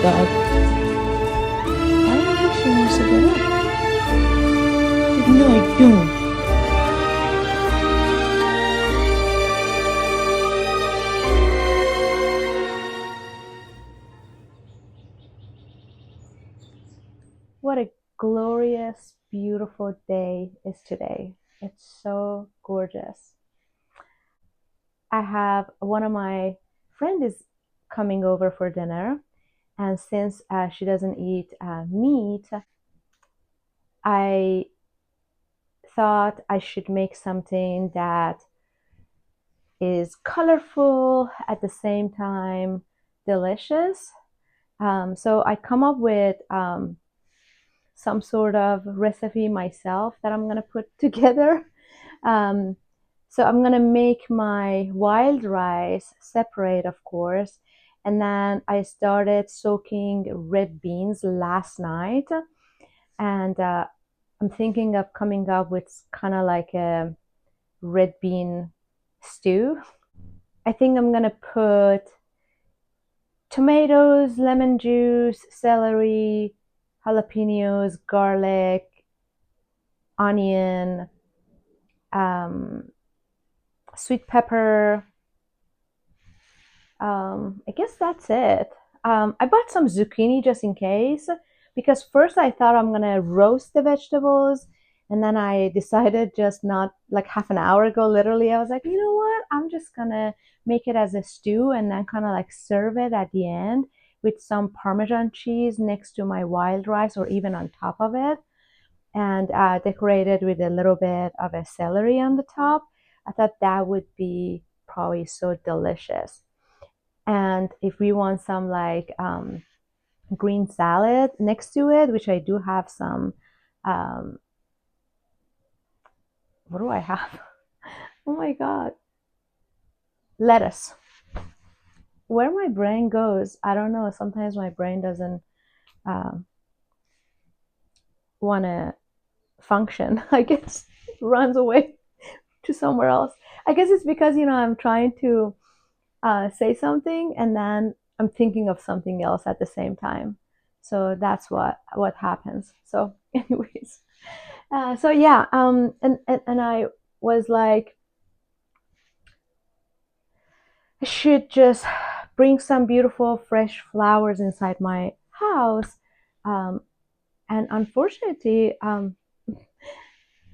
dog. I don't think she wants to get up. No, I don't. What a glorious, beautiful day is today. It's so gorgeous. I have one of my friends is coming over for dinner, and since she doesn't eat meat, I thought I should make something that is colorful at the same time delicious. So I come up with some sort of recipe myself that I'm gonna put together. Um, so I'm gonna make my wild rice separate, of course, and then I started soaking red beans last night, and I'm thinking of coming up with kind of like a red bean stew. I think I'm gonna put tomatoes, lemon juice, celery, jalapenos, garlic, onion, sweet pepper. I guess that's it. I bought some zucchini just in case because first I thought I'm gonna roast the vegetables, and then I decided just not like half an hour ago, literally, I was like, you know what? I'm just gonna make it as a stew and then kind of like serve it at the end with some Parmesan cheese next to my wild rice or even on top of it, and decorated with a little bit of a celery on the top. I thought that would be probably so delicious. And if we want some like green salad next to it, which I do have some, um, what do I have? Oh my God, lettuce. Where my brain goes, I don't know. Sometimes my brain doesn't um, want to function. I guess it runs away to somewhere else. I guess it's because, I'm trying to say something and then I'm thinking of something else at the same time. So that's what happens. So, anyways, so yeah, and I was like, I should just bring some beautiful fresh flowers inside my house, um, and unfortunately,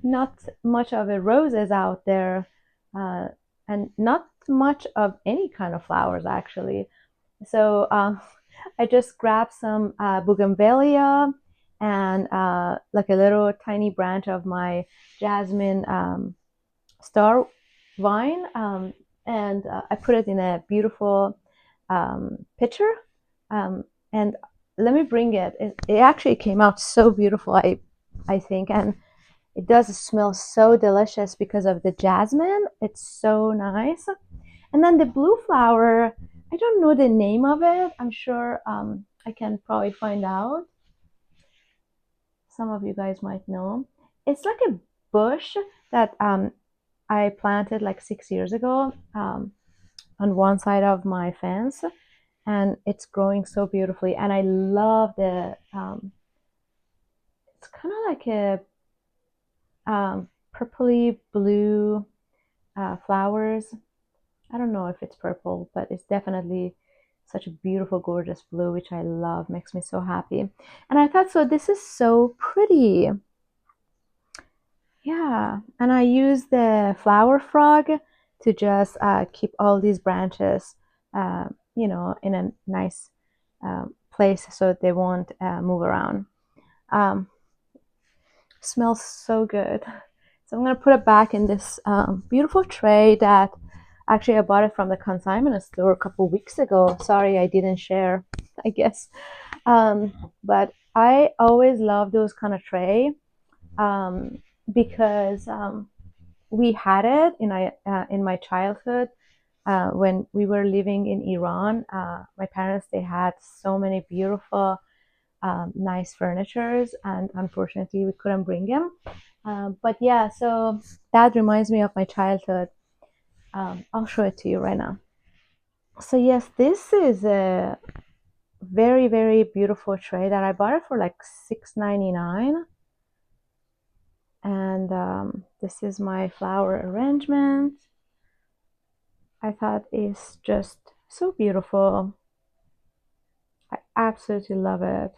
not much of a roses out there, uh, and not much of any kind of flowers actually. So I just grabbed some bougainvillea and like a little tiny branch of my jasmine star vine, and I put it in a beautiful pitcher. And let me bring it. It actually came out so beautiful, I think, and it does smell so delicious because of the jasmine. It's so nice. And then the blue flower, I don't know the name of it. I'm sure I can probably find out. Some of you guys might know. It's like a bush that I planted like 6 years ago on one side of my fence, and it's growing so beautifully. And I love the. It's kind of like a purpley blue flowers. I don't know if it's purple, but it's definitely such a beautiful, gorgeous blue, which I love. Makes me so happy. And I thought, so this is so pretty. Yeah. And I use the flower frog to just keep all these branches, in a nice place so they won't move around. Um, Smells so good. So I'm going to put it back in this beautiful tray that actually I bought it from the consignment store a couple weeks ago. Sorry, I didn't share, I guess. But I always love those kind of tray because we had it in my childhood when we were living in Iran. My parents, they had so many beautiful nice furnitures, and unfortunately we couldn't bring them. But yeah, so that reminds me of my childhood. I'll show it to you right now. So yes, this is a very, very beautiful tray that I bought it for like $6.99. And this is my flower arrangement. I thought it's just so beautiful. I absolutely love it.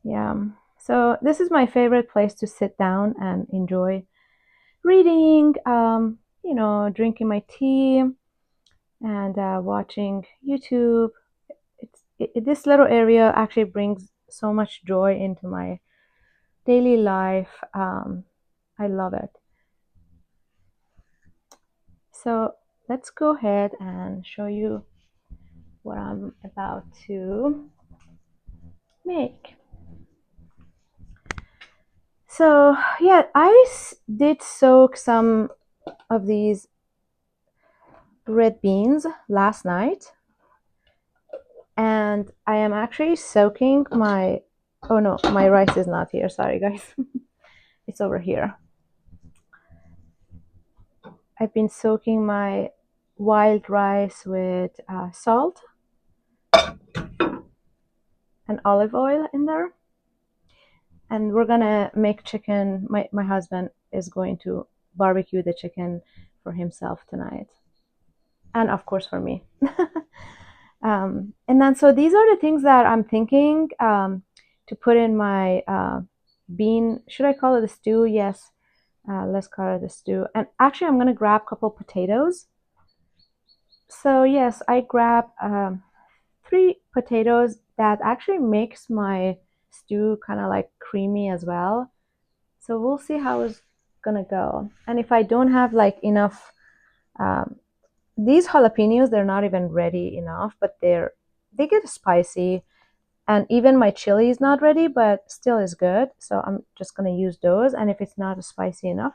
Yeah. So this is my favorite place to sit down and enjoy reading, drinking my tea and watching YouTube. This little area actually brings so much joy into my daily life. I love it. So let's go ahead and show you what I'm about to make. So yeah, I did soak some of these red beans last night, and I am actually soaking my, oh no, my rice is not here, sorry guys. It's over here. I've been soaking my wild rice with salt and olive oil in there, and we're gonna make chicken. My husband is going to barbecue the chicken for himself tonight, and of course for me. And then so these are the things that I'm thinking to put in my bean. Should I call it a stew? Yes. Let's call it a stew. And actually, I'm gonna grab a couple potatoes. So yes, I grab 3 potatoes. That actually makes my stew kind of like creamy as well. So we'll see how it's gonna go. And if I don't have like enough, um, these jalapenos, they're not even ready enough, but they get spicy. And even my chili is not ready, but still is good. So I'm just gonna use those. And if it's not spicy enough,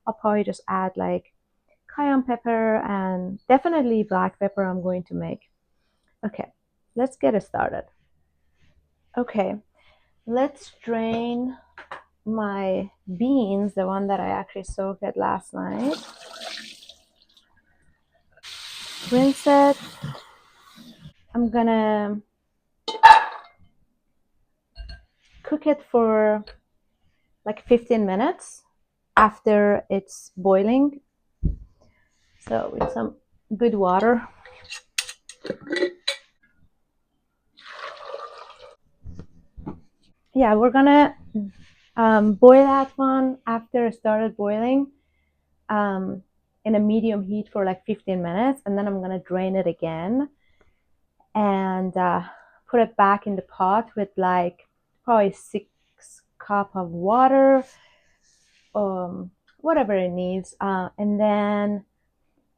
I'll probably just add like cayenne pepper and definitely black pepper I'm going to make. Okay, let's get it started. Okay, let's drain my beans, the one that I actually soaked it last night. Rinse it. I'm gonna cook it for like 15 minutes after it's boiling. So with some good water. Yeah, we're gonna boil that one after it started boiling um, in a medium heat for like 15 minutes, and then I'm gonna drain it again and put it back in the pot with like probably 6 cup of water, whatever it needs. And then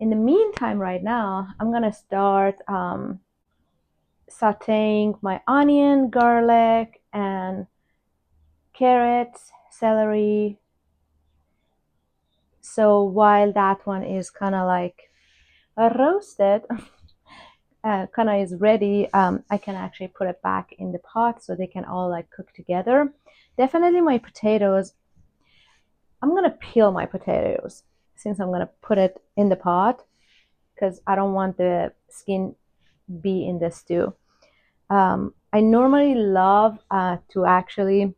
in the meantime, right now, I'm gonna start sauteing my onion, garlic, and carrots, celery. So while that one is kind of like roasted, kind of is ready, I can actually put it back in the pot so they can all like cook together. Definitely my potatoes, I'm gonna peel my potatoes since I'm gonna put it in the pot because I don't want the skin be in the stew. I normally love to actually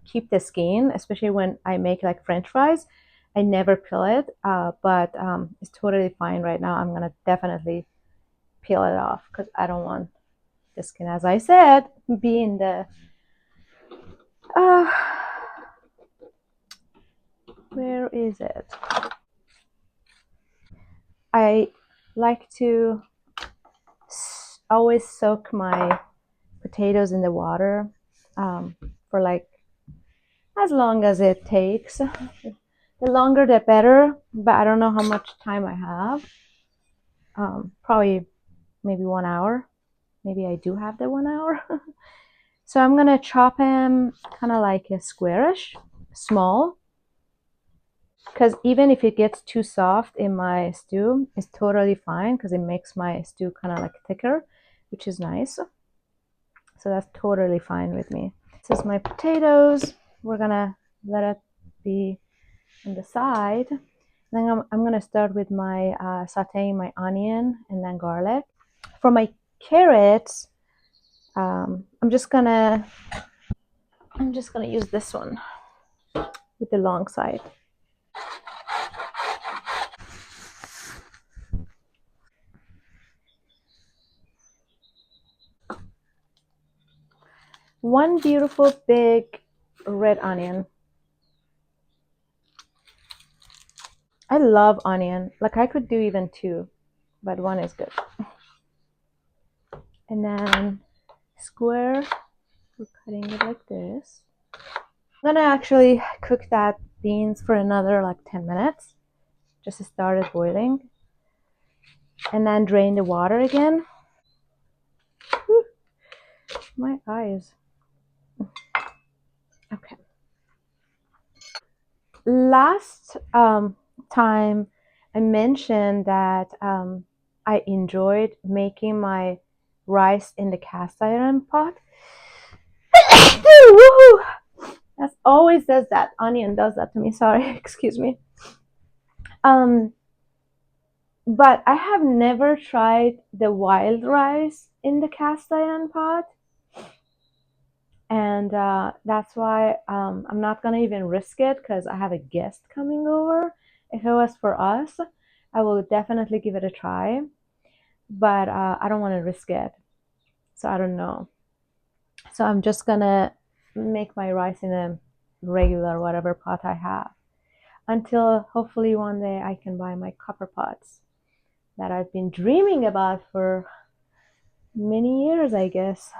keep the skin, especially when I make like French fries. I never peel it, but it's totally fine right now. I'm gonna definitely peel it off because I don't want the skin, as I said, be in the. Uh, where is it? I like to always soak my potatoes in the water for like as long as it takes. The longer the better, but I don't know how much time I have. Probably maybe 1 hour. Maybe I do have the 1 hour. So I'm gonna chop them kind of like a squarish, small, because even if it gets too soft in my stew, it's totally fine because it makes my stew kind of like thicker, which is nice. So that's totally fine with me. This is my potatoes. We're gonna let it be on the side. Then I'm gonna start with my sauteing my onion and then garlic. For my carrots, I'm just gonna use this one with the long side. One beautiful big red onion. I love onion. Like I could do even two, but one is good. And then square, we're cutting it like this. I'm gonna actually cook that beans for another like 10 minutes. Just started boiling. And then drain the water again. Whew. My eyes. Okay. Last time I mentioned that I enjoyed making my rice in the cast iron pot. That always does that. Onion does that to me. Sorry, excuse me. But I have never tried the wild rice in the cast iron pot. And that's why I'm not gonna even risk it because I have a guest coming over. If it was for us, I will definitely give it a try, but I don't want to risk it, so I don't know. So I'm just gonna make my rice in a regular whatever pot I have until hopefully one day I can buy my copper pots that I've been dreaming about for many years, I guess.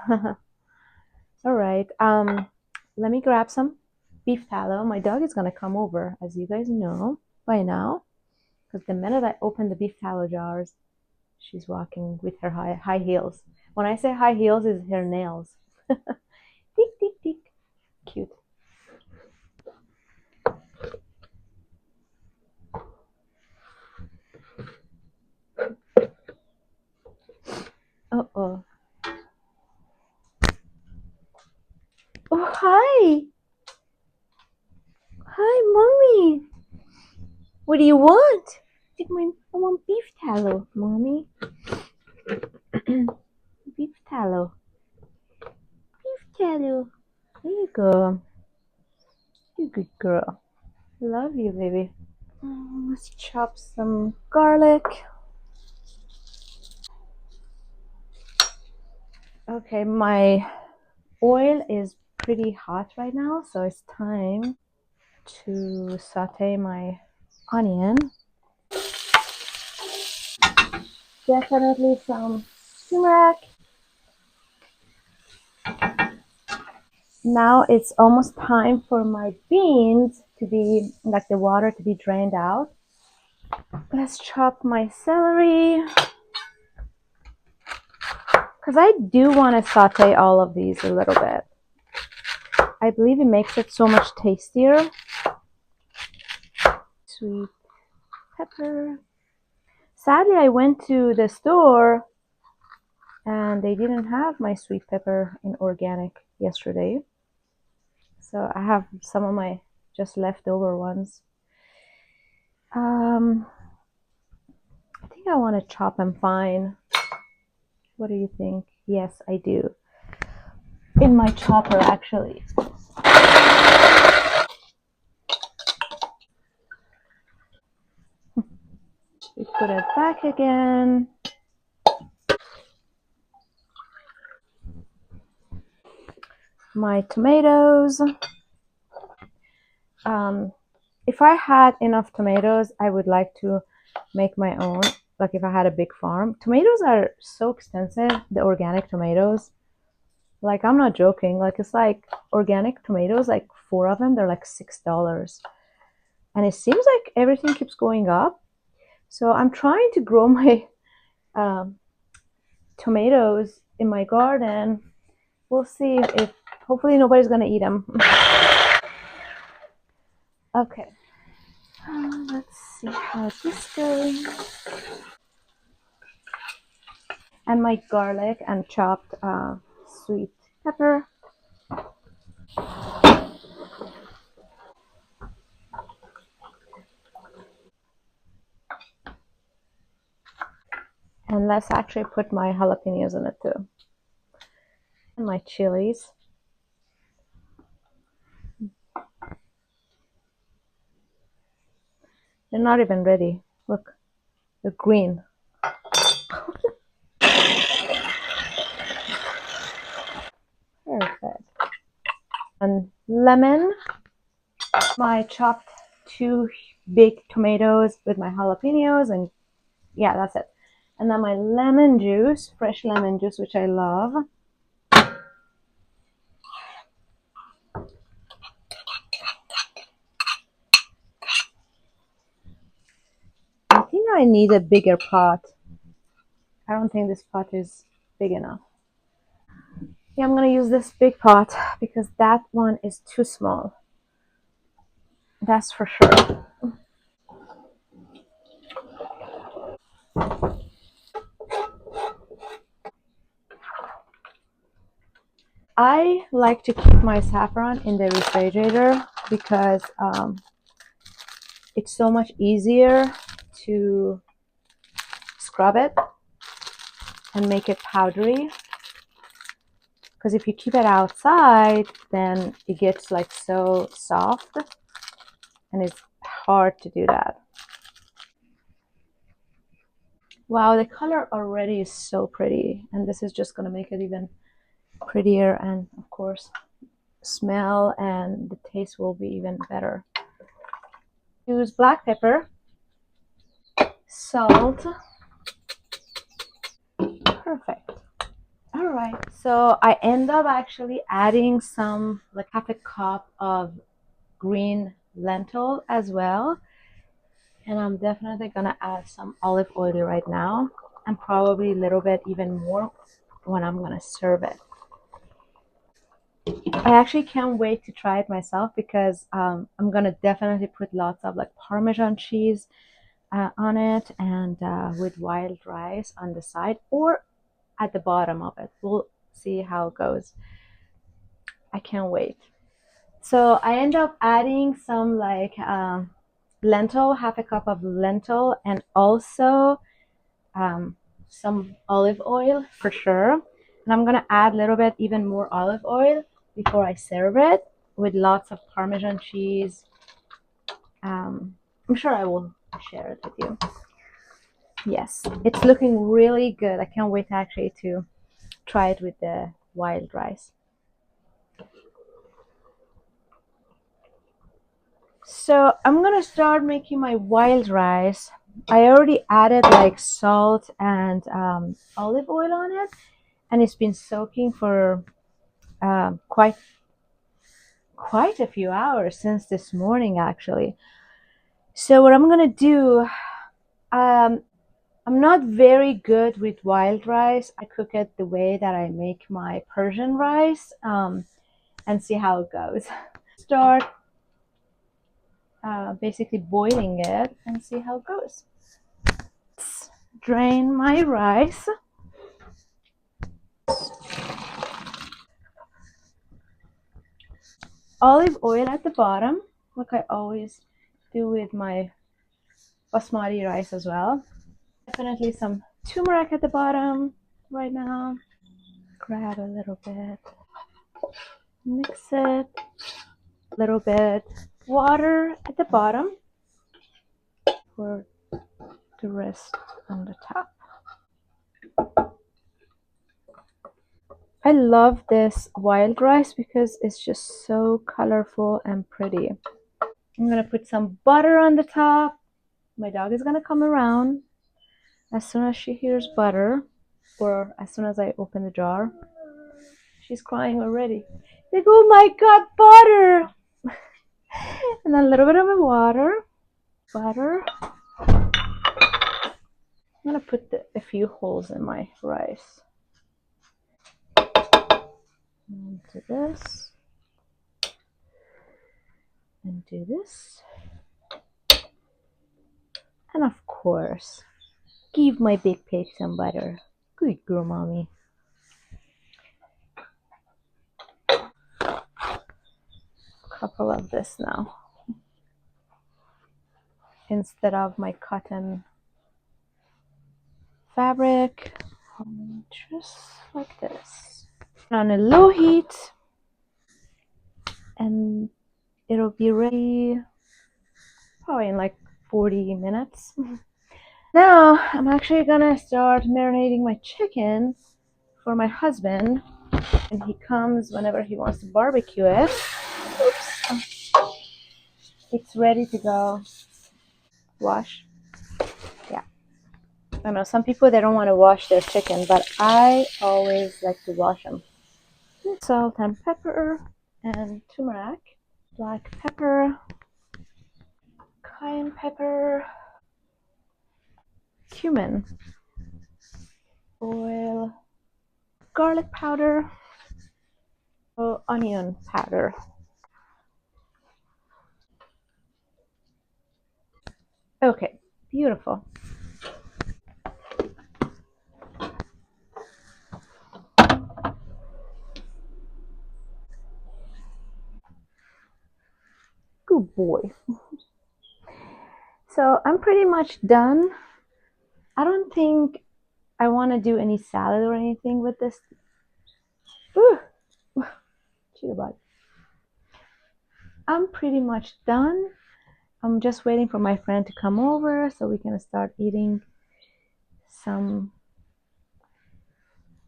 All right. Let me grab some beef tallow. My dog is gonna come over, as you guys know by now, because the minute I open the beef tallow jars, she's walking with her high heels. When I say high heels, is her nails. Tick tick tick. Cute. Oh. Oh hi. Hi, mommy. What do you want? I want beef tallow, mommy. Beef tallow. Beef tallow. There you go. You good girl. Love you, baby. Let's chop some garlic. Okay, my oil is pretty hot right now, so it's time to saute my onion. Definitely some turmeric. Now it's almost time for my beans to be, like the water to be drained out. Let's chop my celery. Because I do want to saute all of these a little bit. I believe it makes it so much tastier. Sweet pepper. Sadly, I went to the store and they didn't have my sweet pepper in organic yesterday. So I have some of my just leftover ones. I think I want to chop them fine. What do you think? Yes, I do. In my chopper, actually. We put it back again. My tomatoes. If I had enough tomatoes, I would like to make my own. Like if I had a big farm. Tomatoes are so expensive, the organic tomatoes. Like I'm not joking. Like it's like organic tomatoes, like 4 of them, they're like $6. And it seems like everything keeps going up. So I'm trying to grow my tomatoes in my garden. We'll see if hopefully nobody's gonna eat them. Okay. Let's see how this goes. And my garlic and chopped sweet pepper. And let's actually put my jalapenos in it too. And my chilies. They're not even ready. Look, they're green. Perfect. And lemon. My chopped 2 big tomatoes with my jalapenos, and yeah, that's it. And then my lemon juice, fresh lemon juice, which I love. I think I need a bigger pot. I don't think this pot is big enough. Yeah, I'm gonna use this big pot because that one is too small. That's for sure. I like to keep my saffron in the refrigerator because it's so much easier to scrub it and make it powdery. Because if you keep it outside, then it gets like so soft and it's hard to do that. Wow, the color already is so pretty, and this is just gonna make it even prettier, and of course smell and the taste will be even better. Use black pepper, salt. Perfect. All right, so I end up actually adding some, like half a cup of green lentil as well, and I'm definitely gonna add some olive oil right now, and probably a little bit even more when I'm gonna serve it. I actually can't wait to try it myself because I'm gonna definitely put lots of like Parmesan cheese on it, and with wild rice on the side or at the bottom of it. We'll see how it goes. I can't wait. So I end up adding some like lentil, half a cup of lentil, and also um, some olive oil for sure. And I'm gonna add a little bit even more olive oil before I serve it with lots of Parmesan cheese. I'm sure I will share it with you. Yes, it's looking really good. I can't wait actually to try it with the wild rice. So I'm gonna start making my wild rice. I already added like salt and olive oil on it, and it's been soaking for quite a few hours since this morning actually. So what I'm gonna do, um, I'm not very good with wild rice. I cook it the way that I make my Persian rice, and see how it goes. Start basically boiling it and see how it goes. Drain my rice. Olive oil at the bottom, like I always do with my basmati rice as well. Definitely some turmeric at the bottom right now. Grab a little bit, mix it, a little bit water at the bottom for the rest on the top. I love this wild rice because it's just so colorful and pretty. I'm gonna put some butter on the top. My dog is gonna come around as soon as she hears butter, or as soon as I open the jar. She's crying already. Like, oh my god, butter! And then a little bit of water, butter. I'm gonna put a few holes in my rice. And do this. And do this. And of course, give my big pig some butter. Good girl, mommy. Couple of this now. Instead of my cotton fabric, just like this. on a low heat, and it'll be ready probably in like 40 minutes. Now I'm actually gonna start marinating my chicken for my husband, and he comes whenever he wants to barbecue it. Oops. It's ready to go. Wash. Yeah. I know some people they don't want to wash their chicken, but I always like to wash them. Salt and pepper and turmeric, black pepper, cayenne pepper, cumin, oil, garlic powder, onion powder. Okay, beautiful. Good boy. So I'm pretty much done. I don't think I want to do any salad or anything with this. Ooh, cheetah bug. I'm pretty much done. I'm just waiting for my friend to come over so we can start eating some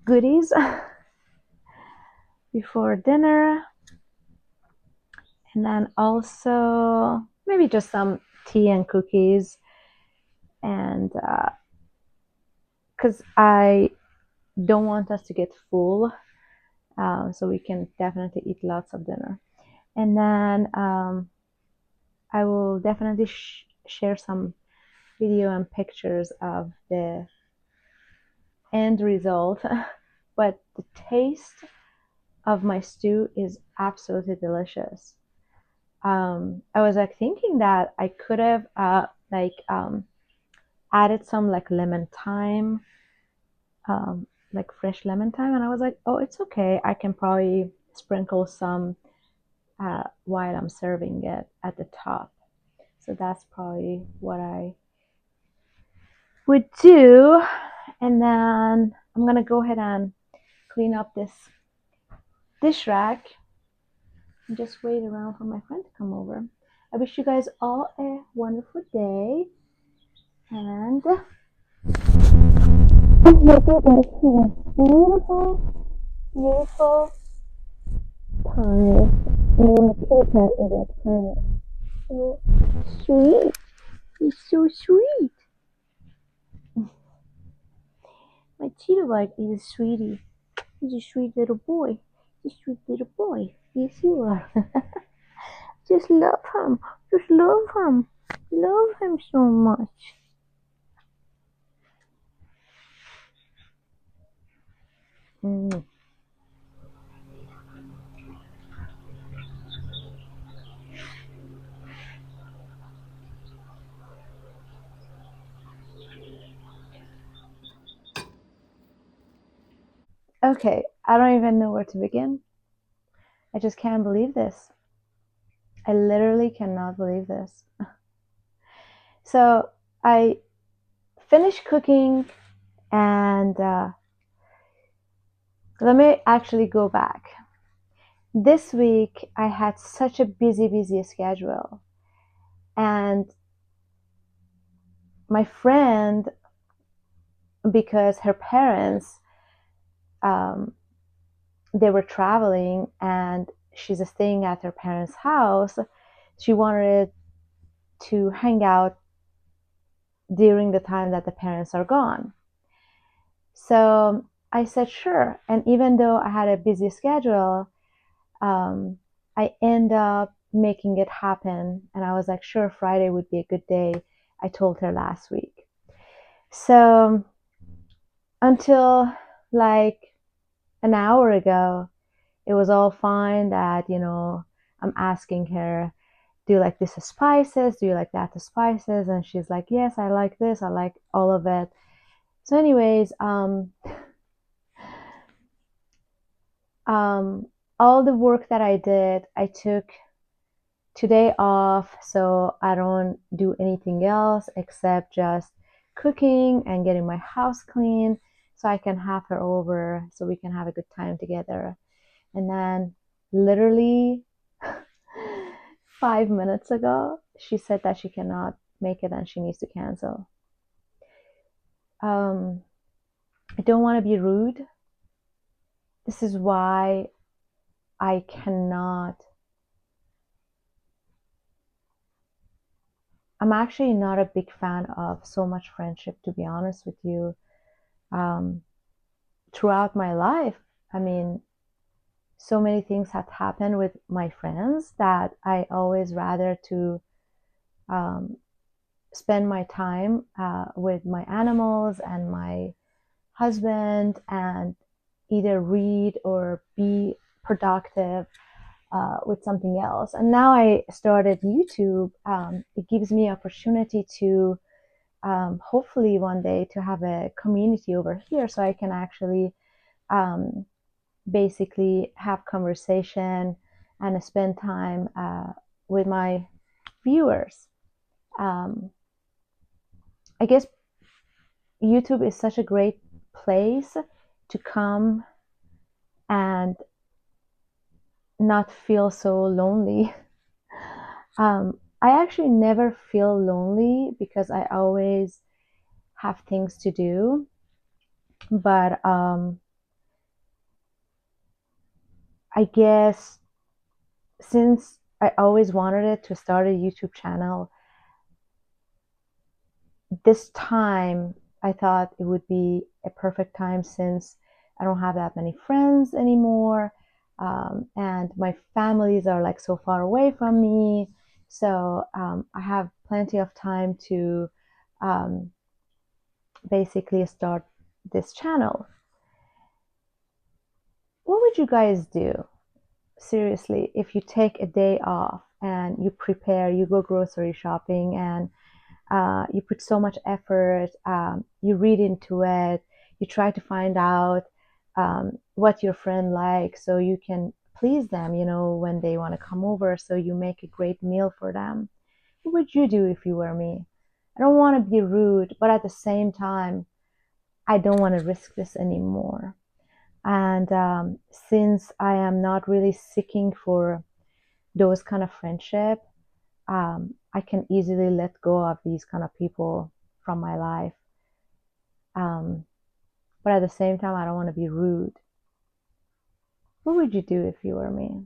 goodies before dinner. And then also maybe just some tea and cookies. And because I don't want us to get full, so we can definitely eat lots of dinner. And then I will definitely share some video and pictures of the end result. But the taste of my stew is absolutely delicious. I was like thinking that I could have added some like lemon thyme, like fresh lemon thyme, and I was like, oh, it's okay. I can probably sprinkle some while I'm serving it at the top. So that's probably what I would do. And then I'm gonna go ahead and clean up this dish rack and just wait around for my friend to come over. I wish you guys all a wonderful day and make it like beautiful, beautiful time. You want to kitty cat in that planet. So sweet. He's so sweet. My cheetah bug is a sweetie. He's a sweet little boy. He's a sweet little boy. Yes, you are. Just love him. Just love him. Love him so much. Mm. Okay, I don't even know where to begin. I just can't believe this. I literally cannot believe this. So I finished cooking, and let me actually go back. This week I had such a busy schedule, and my friend, because her parents, um, they were traveling and she's staying at her parents' house, she wanted to hang out during the time that the parents are gone. So I said sure. And even though I had a busy schedule, I end up making it happen. And I was like, sure, Friday would be a good day. I told her last week. So until like an hour ago, it was all fine that, I'm asking her, do you like this spices? Do you like that spices? And she's like, yes, I like this. I like all of it. So anyways, all the work that I did, I took today off, so I don't do anything else except just cooking and getting my house clean. so I can have her over so we can have a good time together. And then literally 5 minutes ago, she said that she cannot make it and she needs to cancel. I don't want to be rude. This is why I cannot. I'm actually not a big fan of so much friendship, to be honest with you. Um, Throughout my life, I mean, so many things have happened with my friends that I always rather to um, spend my time with my animals and my husband and either read or be productive with something else. And now I started YouTube. It gives me opportunity to hopefully one day to have a community over here so I can actually um, basically have conversation and spend time with my viewers. Um, I guess YouTube is such a great place to come and not feel so lonely. I actually never feel lonely because I always have things to do. But I guess since I always wanted it to start a YouTube channel, this time I thought it would be a perfect time since I don't have that many friends anymore. And my families are like so far away from me. So I have plenty of time to um, basically start this channel. What would you guys do, seriously, if you take a day off and you prepare, you go grocery shopping and you put so much effort, you read into it, you try to find out what your friend likes so you can please them, when they want to come over, so you make a great meal for them. What would you do if you were me? I don't want to be rude, but at the same time, I don't want to risk this anymore. And since I am not really seeking for those kind of friendship, I can easily let go of these kind of people from my life. Um, but at the same time, I don't want to be rude. What would you do if you were me?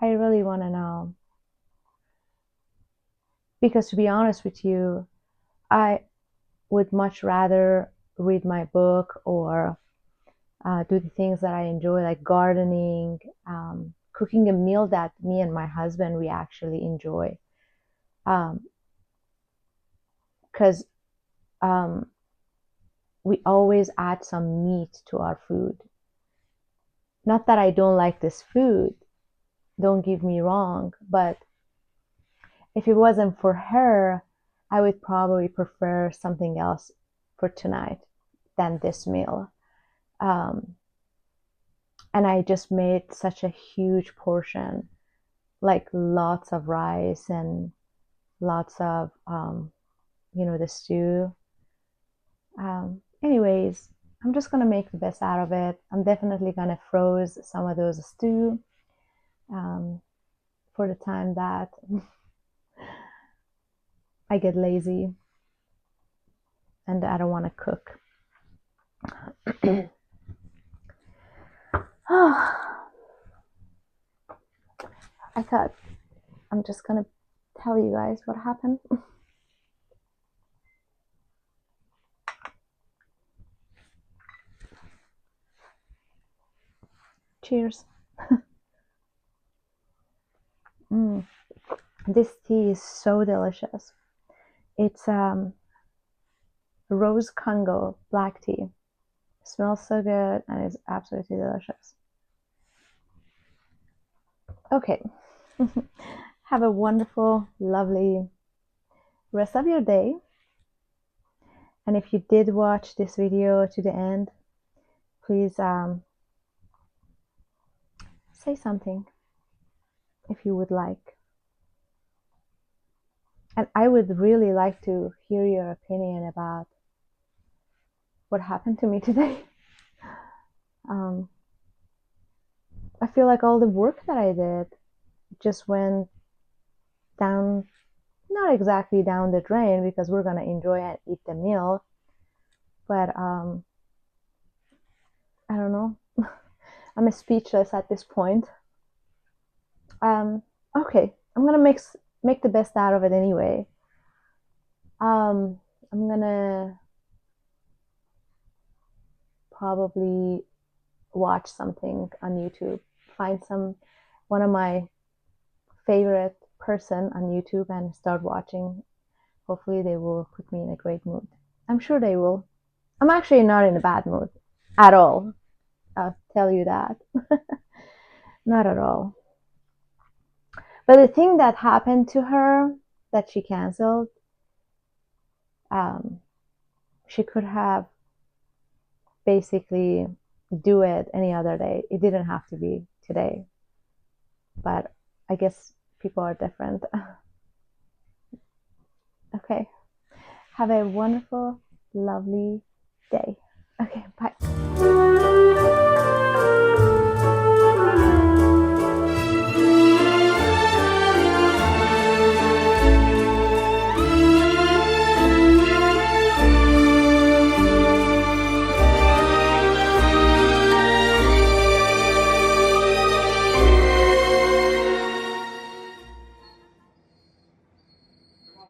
I really want to know. Because to be honest with you, I would much rather read my book or do the things that I enjoy, like gardening, cooking a meal that me and my husband we actually enjoy. Because we always add some meat to our food. Not that I don't like this food, don't get me wrong, but if it wasn't for her, I would probably prefer something else for tonight than this meal. Um, and I just made such a huge portion, like lots of rice and lots of, the stew. Anyways, I'm just gonna make the best out of it. I'm definitely gonna froze some of those stew um, for the time that I get lazy and I don't want to cook. I thought I'm just gonna tell you guys what happened. Cheers. This tea is so delicious. It's rose Congo black tea. It smells so good and is absolutely delicious. Okay. Have a wonderful, lovely rest of your day. And if you did watch this video to the end, please say something if you would like. And I would really like to hear your opinion about what happened to me today. Um, I feel like all the work that I did just went down, not exactly down the drain because we're gonna enjoy and eat the meal, but I don't know. I'm speechless at this point. Um, okay, I'm gonna make the best out of it anyway. I'm gonna probably watch something on YouTube, find one of my favorite person on YouTube and start watching. Hopefully, they will put me in a great mood. I'm sure they will. I'm actually not in a bad mood at all. I'll tell you that. Not at all. But the thing that happened to her that she canceled, um, she could have basically do it any other day. It didn't have to be today. But I guess people are different. Okay. Have a wonderful, lovely day. Okay, bye.